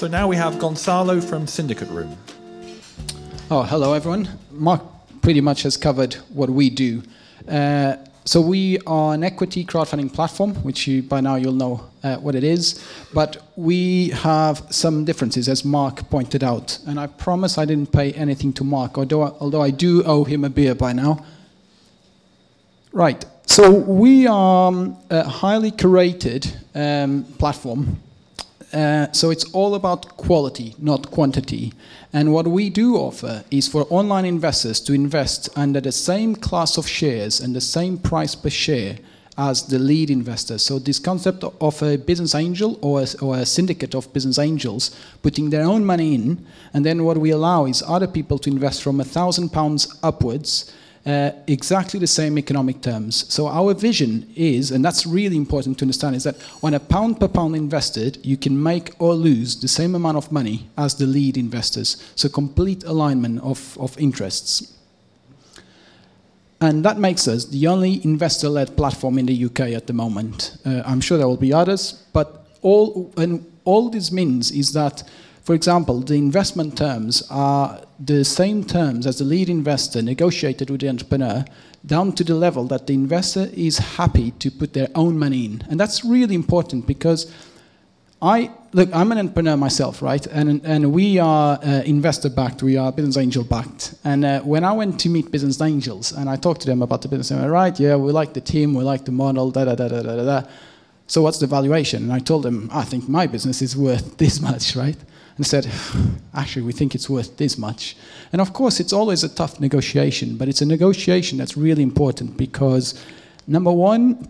So now we have Goncalo from SyndicateRoom. Oh, hello everyone. Mark pretty much has covered what we do. So we are an equity crowdfunding platform, which by now you'll know what it is. But we have some differences, as Mark pointed out. And I promise I didn't pay anything to Mark, although I do owe him a beer by now. Right. So we are a highly curated platform. So it's all about quality, not quantity. And what we do offer is for online investors to invest under the same class of shares and the same price per share as the lead investor. So this concept of a business angel or a syndicate of business angels putting their own money in, and then what we allow is other people to invest from £1,000 upwards, exactly the same economic terms. So our vision is, and that's really important to understand, is that on a pound per pound invested, you can make or lose the same amount of money as the lead investors. So complete alignment of interests. And that makes us the only investor-led platform in the UK at the moment. I'm sure there will be others, but all this means is that, for example, the investment terms are the same terms as the lead investor negotiated with the entrepreneur, down to the level that the investor is happy to put their own money in. And that's really important because I'm an entrepreneur myself, right? And we are investor-backed, we are business angel-backed. And when I went to meet business angels and I talked to them about the business, they were right, yeah, we like the team, we like the model, da-da-da-da-da-da. So what's the valuation? And I told them, I think my business is worth this much, right? And said, actually, we think it's worth this much. And of course, it's always a tough negotiation, but it's a negotiation that's really important because, number one,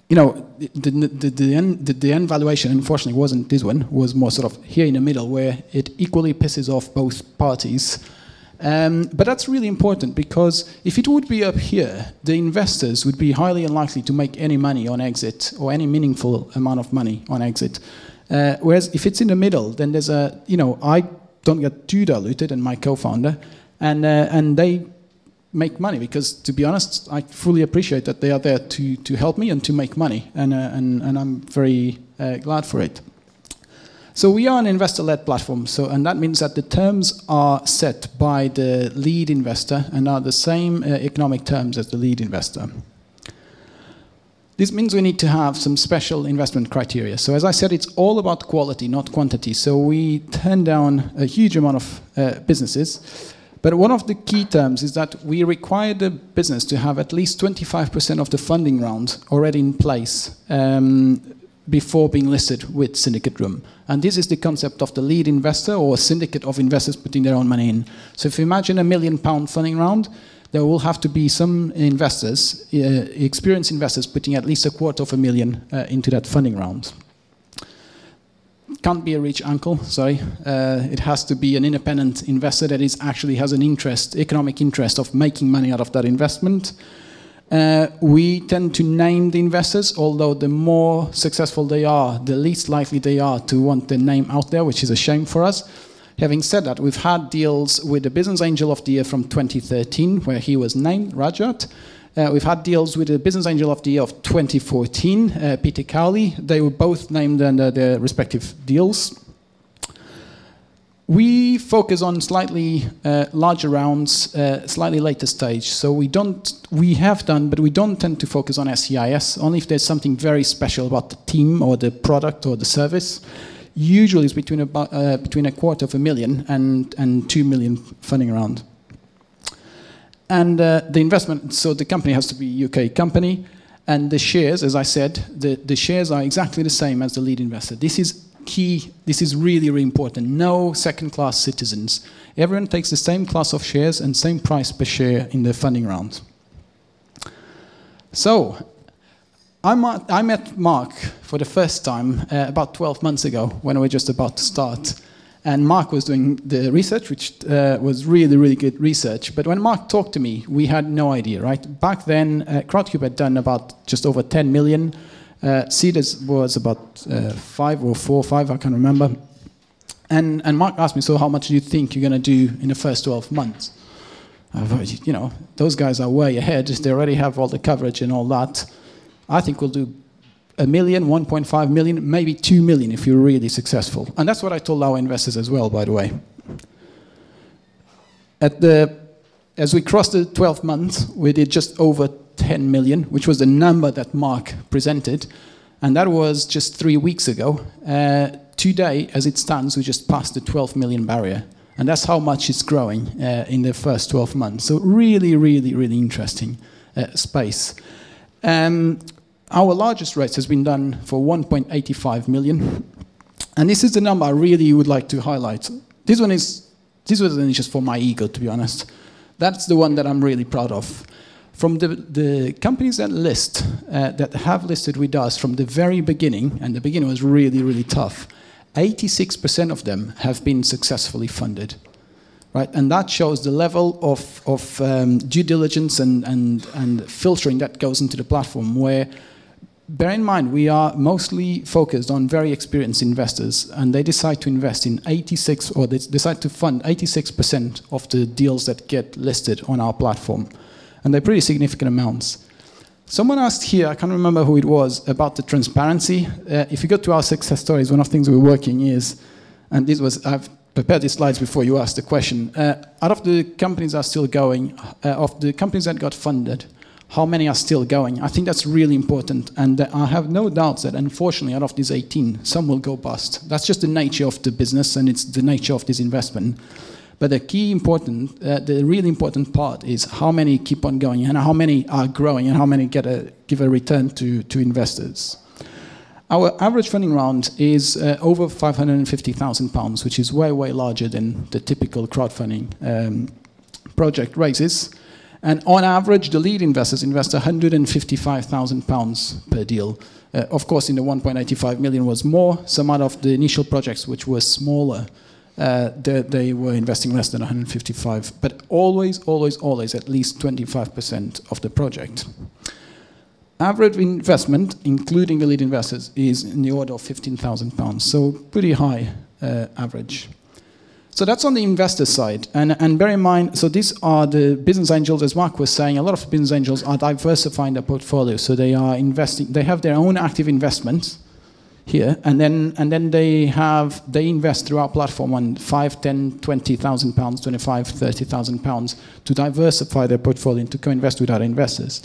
you know, the end valuation, unfortunately, wasn't this one, was more sort of here in the middle, where it equally pisses off both parties. But that's really important because if it would be up here, the investors would be highly unlikely to make any money on exit or any meaningful amount of money on exit. Whereas if it's in the middle, then there's a, you know, I don't get too diluted and my co-founder, and they make money because, to be honest, I fully appreciate that they are there to help me and to make money, and I'm very glad for it. So we are an investor-led platform, and that means that the terms are set by the lead investor and are the same economic terms as the lead investor. This means we need to have some special investment criteria. So as I said, it's all about quality, not quantity. So we turn down a huge amount of businesses. But one of the key terms is that we require the business to have at least 25% of the funding round already in place before being listed with SyndicateRoom. And this is the concept of the lead investor or syndicate of investors putting their own money in. So if you imagine a £1 million funding round, there will have to be some investors, experienced investors, putting at least £250,000 into that funding round. Can't be a rich uncle, sorry. It has to be an independent investor that actually has an interest, economic interest of making money out of that investment. We tend to name the investors, although the more successful they are, the least likely they are to want their name out there, which is a shame for us. Having said that, we've had deals with the Business Angel of the Year from 2013, where he was named, Rajat. We've had deals with the Business Angel of the Year of 2014, Peter Cowley. They were both named under their respective deals. We focus on slightly larger rounds, slightly later stage. So we have done, but we don't tend to focus on SEIS, only if there's something very special about the team or the product or the service. Usually it's between $250,000 and 2 million funding round. And the investment, so the company has to be a UK company, and the shares, as I said, the shares are exactly the same as the lead investor. This is key, this is really, really important. No second-class citizens. Everyone takes the same class of shares and same price per share in the funding round. So, I met Mark for the first time about 12 months ago when we were just about to start. And Mark was doing the research, which was really, really good research. But when Mark talked to me, we had no idea, right? Back then, Crowdcube had done about just over 10 million. Seeders was about 5 or 4 or 5, I can't remember. And Mark asked me, so how much do you think you're going to do in the first 12 months? You know, those guys are way ahead. They already have all the coverage and all that. I think we'll do 1 million, 1.5 million, maybe 2 million if you're really successful. And that's what I told our investors as well, by the way. As we crossed the 12 months, we did just over 10 million, which was the number that Mark presented. And that was just 3 weeks ago. Today, as it stands, we just passed the 12 million barrier. And that's how much it's growing in the first 12 months. So really, really, really interesting space. Our largest raise has been done for 1.85 million. And this is the number I really would like to highlight. This wasn't just for my ego, to be honest. That's the one that I'm really proud of. From the companies that that have listed with us from the very beginning, and the beginning was really, really tough, 86% of them have been successfully funded, right? And that shows the level of due diligence and filtering that goes into the platform, where, bear in mind, we are mostly focused on very experienced investors, and they decide to invest in they decide to fund 86% of the deals that get listed on our platform. And they're pretty significant amounts. Someone asked here, I can't remember who it was, about the transparency. If you go to our success stories, one of the things we're working is, and I've prepared these slides before you asked the question, out of the companies that are still going, of the companies that got funded, how many are still going? I think that's really important, and I have no doubts that, unfortunately, out of these 18, some will go bust. That's just the nature of the business, and it's the nature of this investment. But the really important part is how many keep on going, and how many are growing, and how many give a return to investors. Our average funding round is over £550,000, which is way, way larger than the typical crowdfunding project raises. And on average, the lead investors invest £155,000 per deal. Of course, in the 1.85 million was more. Some out of the initial projects, which were smaller, they were investing less than 155, but always, always, always at least 25% of the project. Average investment, including the lead investors, is in the order of £15,000, so pretty high average. So that's on the investor side, and bear in mind, so these are the business angels, as Mark was saying. A lot of business angels are diversifying their portfolio, so they are investing, they have their own active investments here, and then they invest through our platform on 5, 10, 20,000 pounds, 25, 30,000 pounds to diversify their portfolio and to co-invest with other investors.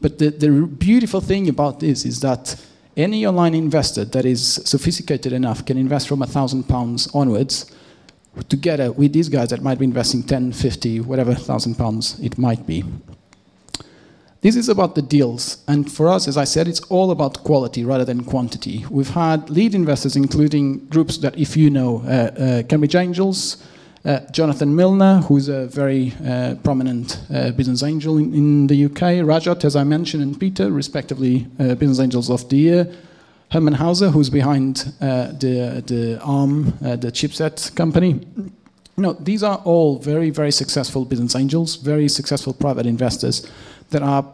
But the beautiful thing about this is that any online investor that is sophisticated enough can invest from £1,000 onwards, together with these guys that might be investing 10, 50, whatever thousand pounds it might be. This is about the deals, and for us, as I said, it's all about quality rather than quantity. We've had lead investors, including groups that, if you know, Cambridge Angels, Jonathan Milner, who's a very prominent business angel in the UK, Rajat, as I mentioned, and Peter, respectively, Business Angels of the Year, Herman Hauser, who's behind the ARM, the chipset company. These are all very, very successful business angels, very successful private investors that are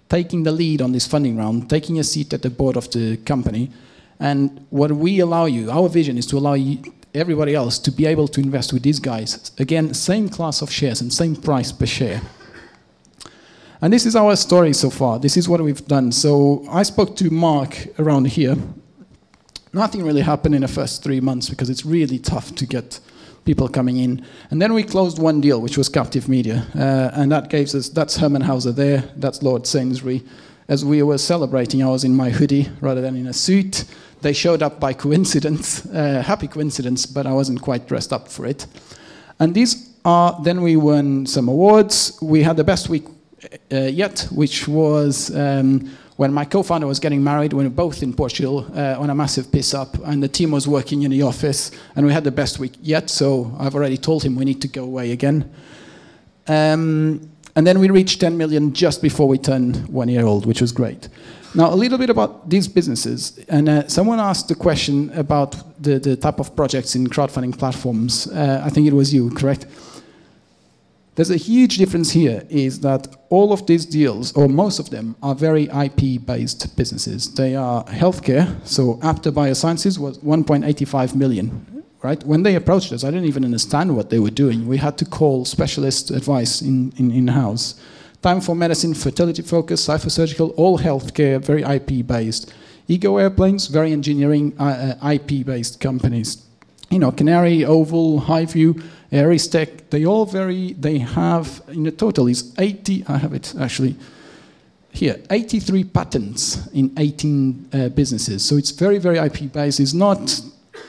taking the lead on this funding round, taking a seat at the board of the company. And what we allow you, our vision is to allow everybody else to be able to invest with these guys. Again, same class of shares and same price per share. And this is our story so far. This is what we've done. So I spoke to Mark around here. Nothing really happened in the first 3 months because it's really tough to get people coming in. And then we closed one deal, which was Captive Media. And that gave us, that's Herman Hauser there, that's Lord Sainsbury. As we were celebrating, I was in my hoodie rather than in a suit. They showed up by coincidence, happy coincidence, but I wasn't quite dressed up for it. And these are, then we won some awards. We had the best week yet, which was when my co-founder was getting married. We were both in Portugal on a massive piss up, and the team was working in the office, and we had the best week yet, so I've already told him we need to go away again. And then we reached 10 million just before we turned 1 year old, which was great. Now, a little bit about these businesses, and someone asked the question about the type of projects in crowdfunding platforms. I think it was you, correct? There's a huge difference here is that all of these deals, or most of them, are very IP-based businesses. They are healthcare, so Apta Biosciences was 1.85 million, right? When they approached us, I didn't even understand what they were doing. We had to call specialist advice in-house. Time for Medicine, fertility focus, cyphersurgical, all healthcare, very IP-based. Ego Airplanes, very engineering, IP-based companies. You know, Canary, Oval, Highview, Aristech, they have, in the total is 80, I have it actually here, 83 patents in 18 businesses. So it's very, very IP-based. It's not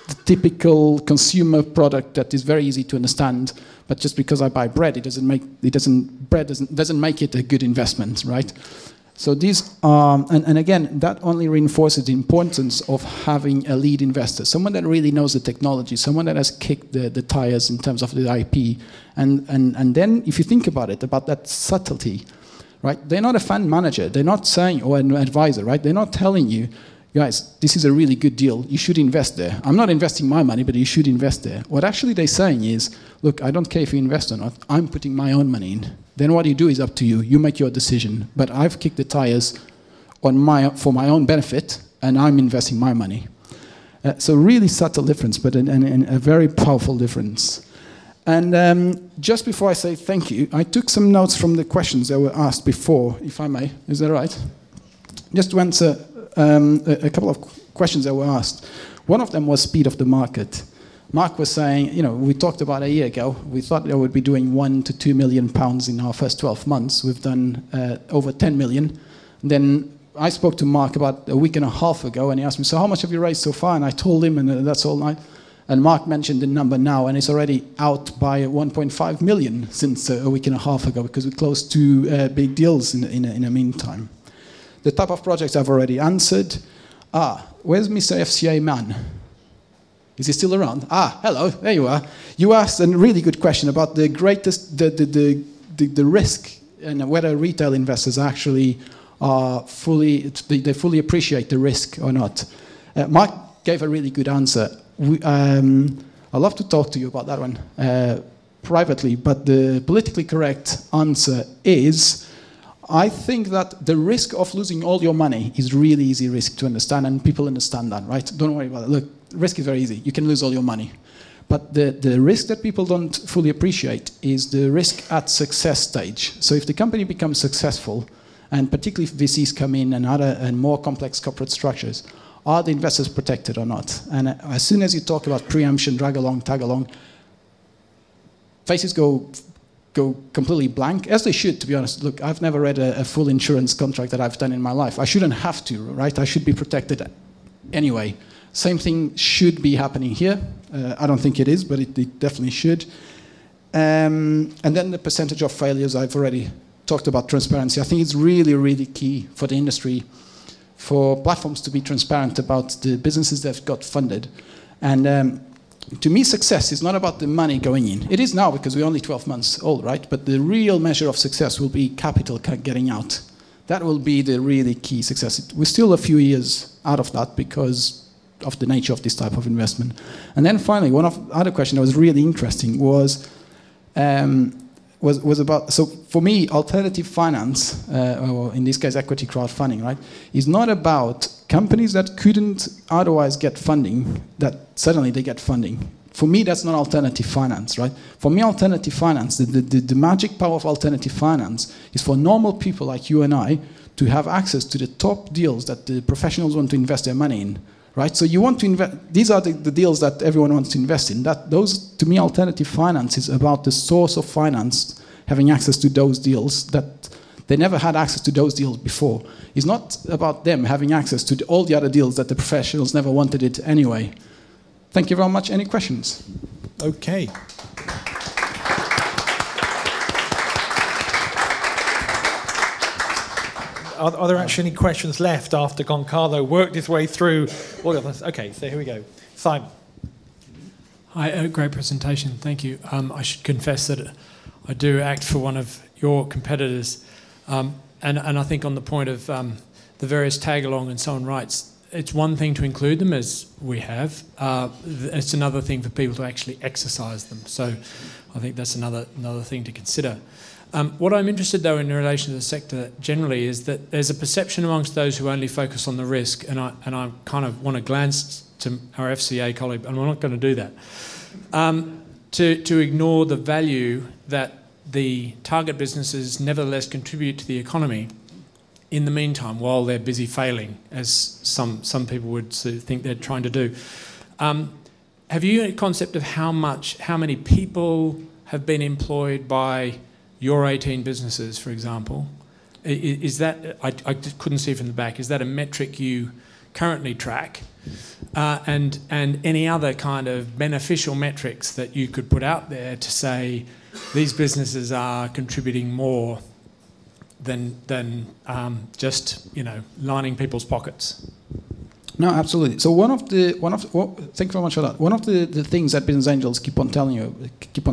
the typical consumer product that is very easy to understand, but just because I buy bread, bread doesn't make it a good investment, right? So these are, and again, that only reinforces the importance of having a lead investor, someone that really knows the technology, someone that has kicked the tires in terms of the IP. And then if you think about it, about that subtlety, right? They're not a fund manager. They're not saying, or an advisor, right? They're not telling you, guys, this is a really good deal. You should invest there. I'm not investing my money, but you should invest there. What actually they're saying is, look, I don't care if you invest or not. I'm putting my own money in. Then what you do is up to you. You make your decision. But I've kicked the tires for my own benefit, and I'm investing my money. So really subtle difference, but a very powerful difference. And just before I say thank you, I took some notes from the questions that were asked before, if I may. Is that right? Just to answer a couple of questions that were asked. One of them was speed of the market. Mark was saying, you know, we talked about a year ago, we thought they would be doing £1 to £2 million in our first 12 months. We've done over 10 million. Then I spoke to Mark about a week and a half ago, and he asked me, so how much have you raised so far? And I told him, and that's all night. And Mark mentioned the number now, and it's already out by 1.5 million since a week and a half ago, because we closed 2 big deals in the meantime. The type of projects I've already answered. Where's Mr. FCA man? Is he still around? Hello, there you are. You asked a really good question about the risk and whether retail investors actually are they fully appreciate the risk or not. Mark gave a really good answer. I'd love to talk to you about that one privately, but the politically correct answer is, I think that the risk of losing all your money is really easy risk to understand, and people understand that, right? Don't worry about it. Look, risk is very easy. You can lose all your money. But the risk that people don't fully appreciate is the risk at success stage. So if the company becomes successful, and particularly if VCs come in and more complex corporate structures, are the investors protected or not? And as soon as you talk about preemption, drag along, tag along, faces go completely blank, as they should, to be honest. Look, I've never read a full insurance contract that I've done in my life. I shouldn't have to, right? I should be protected anyway. Same thing should be happening here. I don't think it is, but it definitely should. And then the percentage of failures, I've already talked about transparency. I think it's really, really key for the industry, for platforms to be transparent about the businesses that got funded. And to me, success is not about the money going in. It is now, because we're only 12 months old, right? But the real measure of success will be capital getting out. That will be the really key success. We're still a few years out of that because of the nature of this type of investment. And then finally, one of the other question that was really interesting was about, so for me, alternative finance, or in this case, equity crowdfunding, right, is not about companies that couldn't otherwise get funding, that suddenly they get funding. For me, that's not alternative finance, right? For me, alternative finance, the magic power of alternative finance is for normal people like you and I to have access to the top deals that the professionals want to invest their money in, right? So you want to invest, these are the deals that everyone wants to invest in. Those, to me, alternative finance is about the source of finance having access to those deals that they never had access to those deals before. It's not about them having access to all the other deals that the professionals never wanted it anyway. Thank you very much. Any questions? Okay. Are there actually any questions left after Goncalo worked his way through all of this? Okay, so here we go. Simon. Hi, great presentation. Thank you. I should confess that I do act for one of your competitors. And I think on the point of the various tag-along and so on rights, it's one thing to include them, as we have. It's another thing for people to actually exercise them. So I think that's another thing to consider. What I'm interested, though, in relation to the sector generally is that there's a perception amongst those who only focus on the risk, and I kind of want to glance to our FCA colleague, and we're not going to do that, to ignore the value that the target businesses nevertheless contribute to the economy. in the meantime while they're busy failing, as some people would think they're trying to do. Have you a concept of how many people have been employed by your 18 businesses, for example? Is that, I just couldn't see from the back, is that a metric you currently track? And any other kind of beneficial metrics that you could put out there to say these businesses are contributing more than just, you know, lining people's pockets? No, absolutely. So thank you very much for that. One of the things that business angels keep on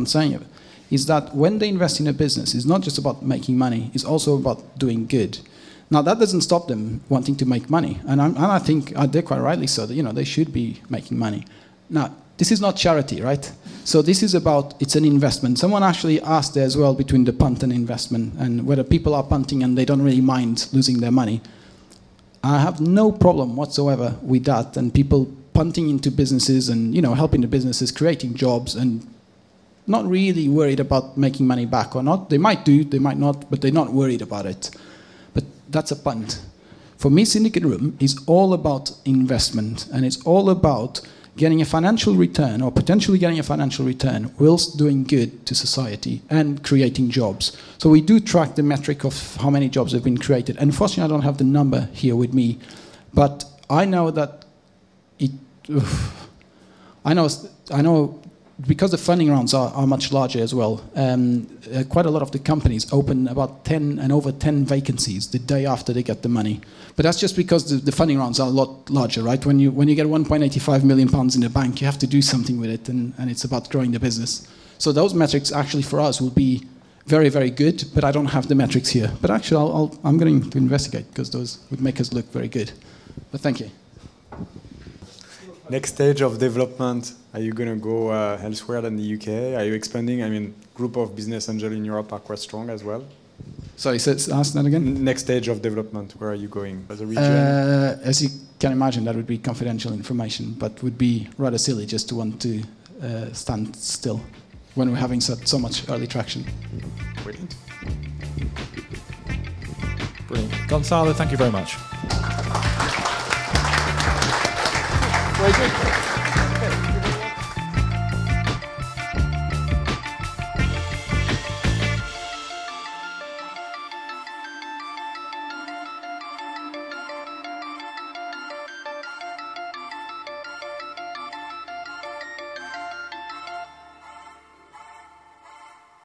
saying is that when they invest in a business, it's not just about making money, it's also about doing good. Now, that doesn't stop them wanting to make money, and I think they're quite rightly so, that, you know, they should be making money. Now, this is not charity, right? So this is it's an investment. Someone actually asked there as well between the punt and investment, and whether people are punting and they don't really mind losing their money. I have no problem whatsoever with that, and people punting into businesses and, you know, helping the businesses, creating jobs, and not really worried about making money back or not. They might do, they might not, but they're not worried about it. But that's a punt. For me, SyndicateRoom is all about investment, and it's all about getting a financial return, or potentially getting a financial return, whilst doing good to society and creating jobs. So we do track the metric of how many jobs have been created. Unfortunately, I don't have the number here with me, but I know that I know because the funding rounds are much larger as well. Quite a lot of the companies open about 10 and over 10 vacancies the day after they get the money. But that's just because the funding rounds are a lot larger, right? When you get 1.85 million pounds in the bank, you have to do something with it, and it's about growing the business. So those metrics actually for us will be very, very good, but I don't have the metrics here. But actually, I'm going to investigate, because those would make us look very good. But thank you. Next stage of development, are you going to go elsewhere than the UK? Are you expanding? I mean, group of business angels in Europe are quite strong as well. Sorry, ask that again? Next stage of development, where are you going? As a region? As you can imagine, that would be confidential information, but would be rather silly just to want to stand still when we're having so much early traction. Brilliant. Brilliant. Goncalo, thank you very much. Very good.